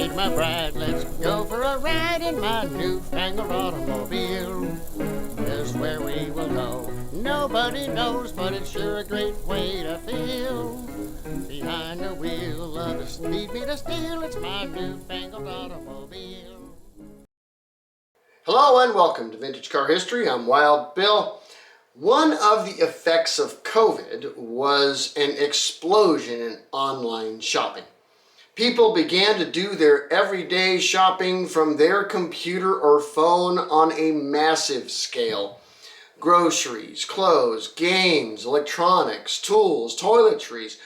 meet my bride. Let's go for a ride in my newfangled automobile. Just where we will go, nobody knows, but it's sure a great way to feel. Behind the wheel of the Speed Meter Steel, it's my newfangled automobile. Hello and welcome to Vintage Car History. I'm Wild Bill. One of the effects of COVID was an explosion in online shopping. People began to do their everyday shopping from their computer or phone on a massive scale. Groceries, clothes, games, electronics, tools, toiletries,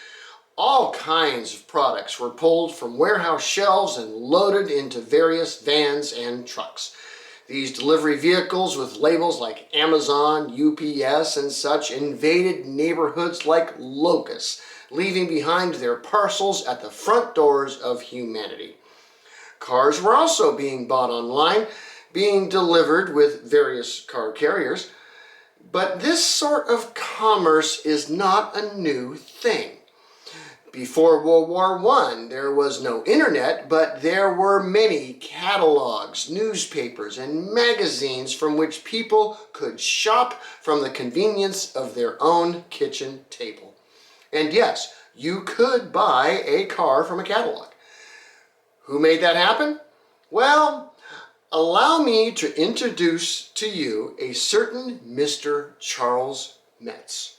all kinds of products were pulled from warehouse shelves and loaded into various vans and trucks. These delivery vehicles with labels like Amazon, UPS, and such invaded neighborhoods like locusts, leaving behind their parcels at the front doors of humanity. Cars were also being bought online, being delivered with various car carriers. But this sort of commerce is not a new thing. Before World War I, there was no internet, but there were many catalogs, newspapers, and magazines from which people could shop from the convenience of their own kitchen table. And yes, you could buy a car from a catalog. Who made that happen? Well, allow me to introduce to you a certain Mr. Charles Metz.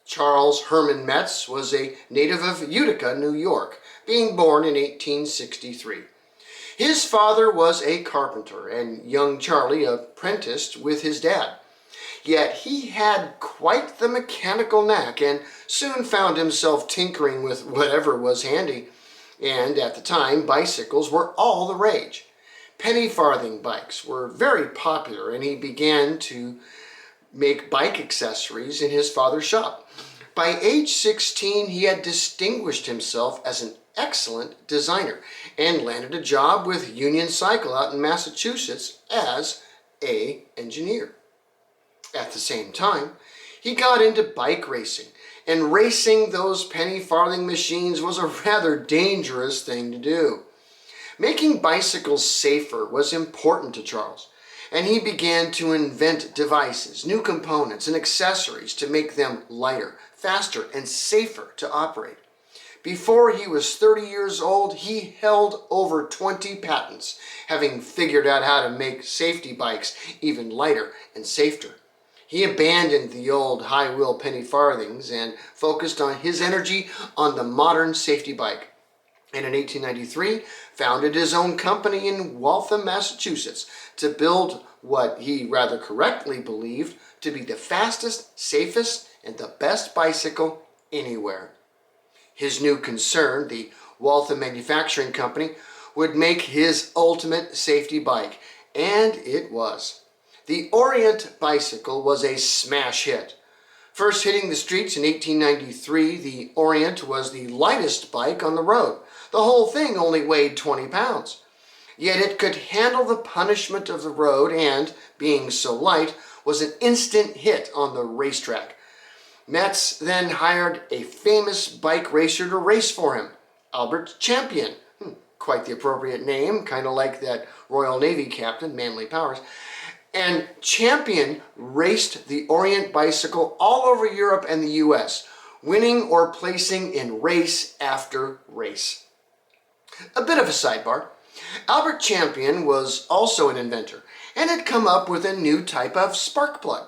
Charles Herman Metz was a native of Utica, New York, being born in 1863. His father was a carpenter, and young Charlie apprenticed with his dad. Yet he had quite the mechanical knack and soon found himself tinkering with whatever was handy. And at the time, bicycles were all the rage. Penny farthing bikes were very popular, and he began to make bike accessories in his father's shop. By age 16, he had distinguished himself as an excellent designer and landed a job with Union Cycle out in Massachusetts as an engineer. At the same time, he got into bike racing, and racing those penny farthing machines was a rather dangerous thing to do. Making bicycles safer was important to Charles, and he began to invent devices, new components, and accessories to make them lighter, faster, and safer to operate. Before he was 30 years old, he held over 20 patents, having figured out how to make safety bikes even lighter and safer. He abandoned the old high-wheel penny farthings and focused on his energy on the modern safety bike. And in 1893, founded his own company in Waltham, Massachusetts, to build what he rather correctly believed to be the fastest, safest, and the best bicycle anywhere. His new concern, the Waltham Manufacturing Company, would make his ultimate safety bike, and it was. The Orient bicycle was a smash hit. First hitting the streets in 1893, the Orient was the lightest bike on the road. The whole thing only weighed 20 pounds. Yet it could handle the punishment of the road and, being so light, was an instant hit on the racetrack. Metz then hired a famous bike racer to race for him, Albert Champion. Quite the appropriate name, kind of like that Royal Navy captain, Manly Powers. And Champion raced the Orient bicycle all over Europe and the US, winning or placing in race after race. A bit of a sidebar. Albert Champion was also an inventor and had come up with a new type of spark plug.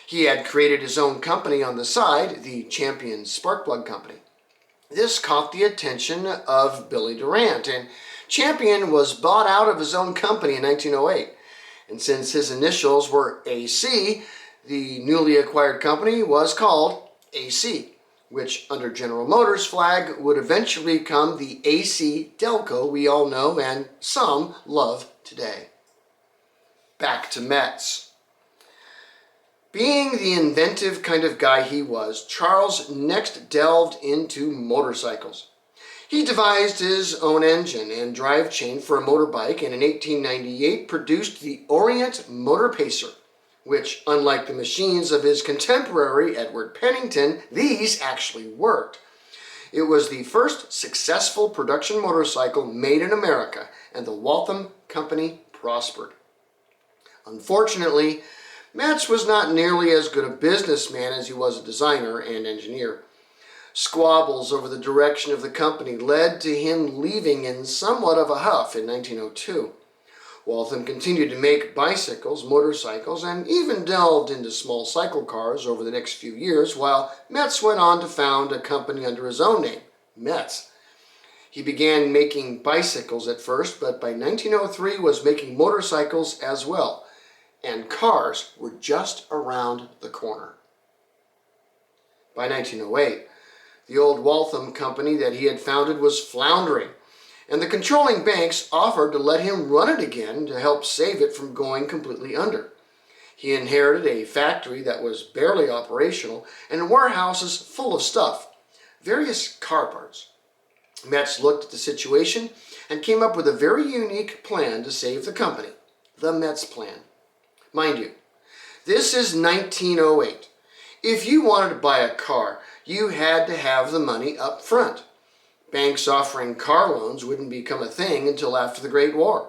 He had created his own company on the side, the Champion Spark Plug Company. This caught the attention of Billy Durant, and Champion was bought out of his own company in 1908. And since his initials were AC, the newly acquired company was called AC, which under General Motors' flag would eventually become the AC Delco we all know and some love today. Back to Metz. Being the inventive kind of guy he was, Charles next delved into motorcycles. He devised his own engine and drive chain for a motorbike, and in 1898 produced the Orient Motor Pacer, which, unlike the machines of his contemporary Edward Pennington, these actually worked. It was the first successful production motorcycle made in America, and the Waltham Company prospered. Unfortunately, Metz was not nearly as good a businessman as he was a designer and engineer. Squabbles over the direction of the company led to him leaving in somewhat of a huff in 1902. Waltham continued to make bicycles, motorcycles, and even delved into small cycle cars over the next few years, while Metz went on to found a company under his own name, Metz. He began making bicycles at first, but by 1903 was making motorcycles as well, and cars were just around the corner. By 1908, the old Waltham company that he had founded was floundering, and the controlling banks offered to let him run it again to help save it from going completely under. He inherited a factory that was barely operational and warehouses full of stuff, various car parts. Metz looked at the situation and came up with a very unique plan to save the company, the Metz Plan. Mind you, this is 1908. If you wanted to buy a car, you had to have the money up front. Banks offering car loans wouldn't become a thing until after the Great War.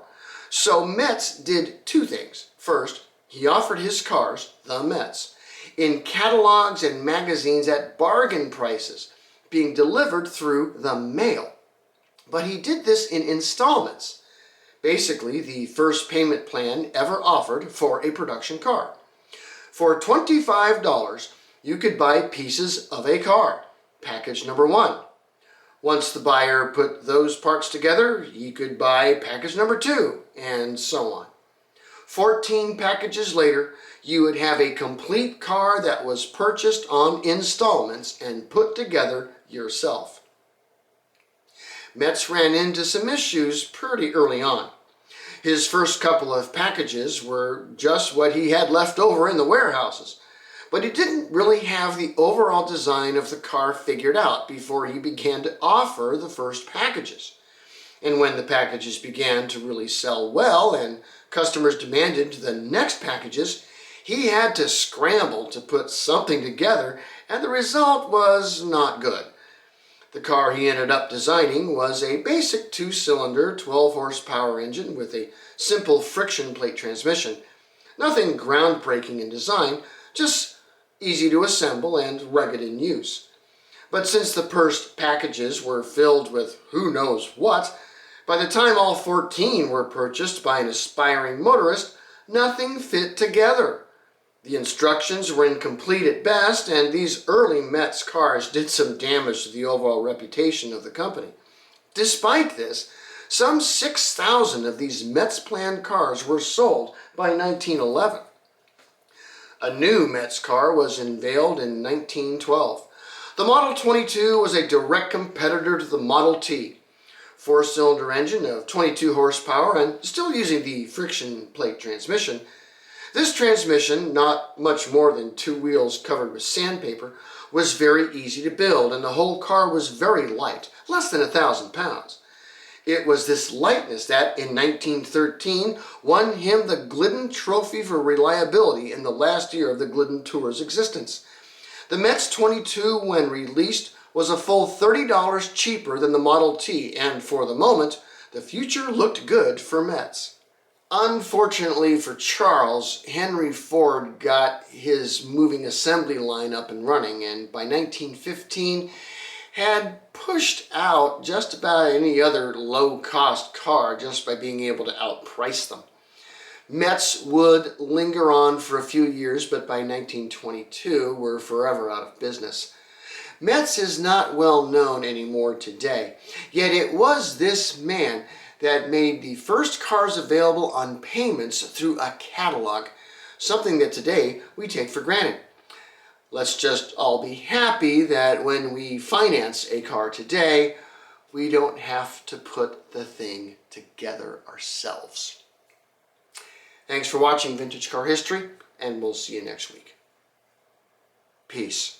So Metz did two things. First, he offered his cars, the Metz, in catalogs and magazines at bargain prices, being delivered through the mail. But he did this in installments, basically the first payment plan ever offered for a production car. For $25, you could buy pieces of a car, package number one. Once the buyer put those parts together, he could buy package number two, and so on. 14 packages later, you would have a complete car that was purchased on installments and put together yourself. Metz ran into some issues pretty early on. His first couple of packages were just what he had left over in the warehouses, but he didn't really have the overall design of the car figured out before he began to offer the first packages. And when the packages began to really sell well and customers demanded the next packages, he had to scramble to put something together, and the result was not good. The car he ended up designing was a basic two-cylinder, 12-horsepower engine with a simple friction plate transmission. Nothing groundbreaking in design, just easy to assemble and rugged in use. But since the first packages were filled with who knows what, by the time all 14 were purchased by an aspiring motorist, nothing fit together. The instructions were incomplete at best, and these early Metz cars did some damage to the overall reputation of the company. Despite this, some 6,000 of these Metz Plan cars were sold by 1911. A new Metz car was unveiled in 1912. The Model 22 was a direct competitor to the Model T. Four-cylinder engine of 22 horsepower and still using the friction plate transmission. This transmission, not much more than two wheels covered with sandpaper, was very easy to build, and the whole car was very light, less than 1,000 pounds. It was this lightness that, in 1913, won him the Glidden Trophy for reliability in the last year of the Glidden Tour's existence. The Metz 22, when released, was a full $30 cheaper than the Model T, and for the moment, the future looked good for Metz. Unfortunately for Charles, Henry Ford got his moving assembly line up and running, and by 1915, had pushed out just about any other low-cost car just by being able to outprice them. Metz would linger on for a few years, but by 1922 were forever out of business. Metz is not well known anymore today, yet it was this man that made the first cars available on payments through a catalog, something that today we take for granted. Let's just all be happy that when we finance a car today, we don't have to put the thing together ourselves. Thanks for watching Vintage Car History, and we'll see you next week. Peace.